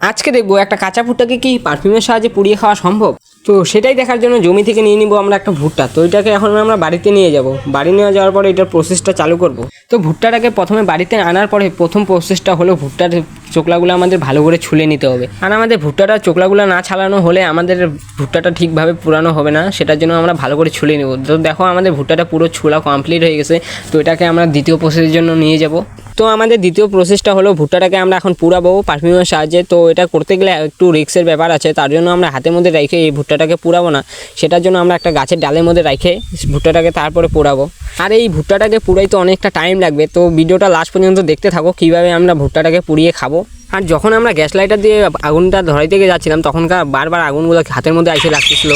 আজকে দেখবো একটা কাঁচা ভুট্টাকে কি পারফিউমের সাহায্যে পুড়িয়ে খাওয়া সম্ভব। তো সেটাই দেখার জন্য জমি থেকে নিয়ে নিব আমরা একটা ভুট্টা। তো এটাকে এখন আমরা বাড়িতে নিয়ে যাব। বাড়ি নিয়ে যাওয়ার পরে এটার প্রসেসটা চালু করব। তো ভুট্টাটাকে প্রথমে বাড়িতে আনার পরে প্রথম প্রসেসটা হলো ভুট্টার চোকলাগুলো আমাদের ভালো করে ছুলে নিতে হবে। আর আমাদের ভুট্টাটার চোকলাগুলো না ছাড়ানো হলে আমাদের ভুট্টাটা ঠিকভাবে পুরানো হবে না, সেটার জন্য আমরা ভালো করে ছুলে নেব। তো দেখো আমাদের ভুট্টাটা পুরো ছোলা কমপ্লিট হয়ে গেছে। তো এটাকে আমরা দ্বিতীয় প্রসেসের জন্য নিয়ে যাব। তো আমাদের দ্বিতীয় প্রসেসটা হলো ভুট্টাটাকে আমরা এখন পুরাবো পারফিউমের সাহায্যে। তো এটা করতে গেলে একটু রিস্কের ব্যাপার আছে, তার জন্য আমরা হাতের মধ্যে রেখে এই ভুট্টাটাকে পুরাবো না। সেটার জন্য আমরা একটা গাছের ডালের মধ্যে রেখে ভুট্টাটাকে তারপরে পোড়াবো। আর এই ভুট্টাটাকে পুড়াইতে অনেকটা টাইম লাগবে। তো ভিডিওটা লাস্ট পর্যন্ত দেখতে থাকো কীভাবে আমরা ভুট্টাটাকে পুড়িয়ে খাবো। আর যখন আমরা গ্যাস লাইটার দিয়ে আগুনটা ধরাইতে গিয়ে যাচ্ছিলাম তখনকার বারবার আগুনগুলো হাতের মধ্যে এসে লাগতেছিল।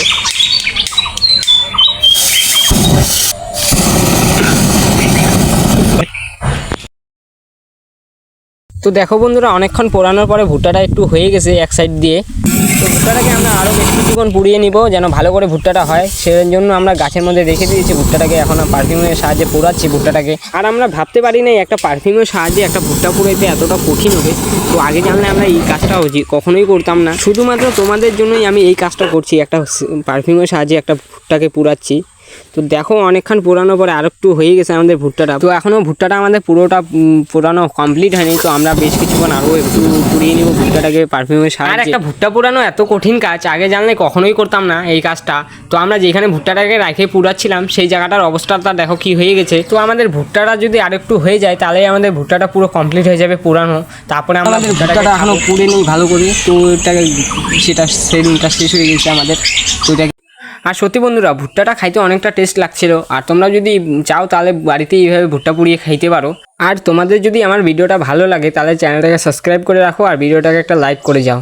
তো দেখো বন্ধুরা, অনেকক্ষণ পোড়ানোর পরে ভুট্টাটা একটু হয়ে গেছে এক সাইড দিয়ে। তো ভুট্টাটাকে আমরা আরও বেশ কিছুক্ষণ পুড়িয়ে নিব যেন ভালো করে ভুট্টাটা হয়। সেই জন্য আমরা গাছের মধ্যে রেখে দিয়েছি ভুট্টাটাকে। এখন পারফিউমের সাহায্যে পোড়াচ্ছি ভুট্টাটাকে। আর আমরা ভাবতে পারি না একটা পারফিউমের সাহায্যে একটা ভুট্টা পুড়াইতে এতটা কঠিন হবে। তো আগে জানলে আমরা এই কাজটা কখনোই করতাম না। শুধুমাত্র তোমাদের জন্যই আমি এই কাজটা করছি, একটা পারফিউমের সাহায্যে একটা ভুট্টাকে পুড়াচ্ছি। তো দেখো অনেকক্ষণ পোড়ানোর পরে আর একটু হয়ে গেছে আমাদের ভুট্টাটা। তো এখনও ভুট্টাটা আমাদের পুরোটা পোড়ানো কমপ্লিট হয়নি। তো আমরা বেশ কিছুক্ষণ আরও একটু পুড়িয়ে নিব ভুট্টাটাকে পারফিউমের সাহায্যে। আর একটা ভুট্টা পোড়ানো এত কঠিন কাজ, আগে জানলে কখনোই করতাম না এই কাজটা। তো আমরা যেখানে ভুট্টাটাকে রেখে পুড়াচ্ছিলাম সেই জায়গাটার অবস্থাটা দেখো কি হয়ে গেছে। তো আমাদের ভুট্টাটা যদি আর একটু হয়ে যায় তাহলে আমাদের ভুট্টাটা পুরো কমপ্লিট হয়ে যাবে পুরানো। তারপরে আমাদের ভুট্টাটা এখনও পুড়ে নিই ভালো করে। তো এটাকে সেটা সেদিনটা শেষ হয়ে গেছে আমাদের। তো এটা আর সত্যি বন্ধুরা, ভুট্টাটা খাইতে অনেকটা টেস্ট লাগছিল। আর তোমরা যদি চাও তাহলে বাড়িতে এইভাবে ভুট্টা পুড়িয়ে খাইতে পারো। আর তোমাদের যদি আমার ভিডিওটা ভালো লাগে তাহলে চ্যানেলটাকে সাবস্ক্রাইব করে রাখো আর ভিডিওটাকে একটা লাইক করে যাও।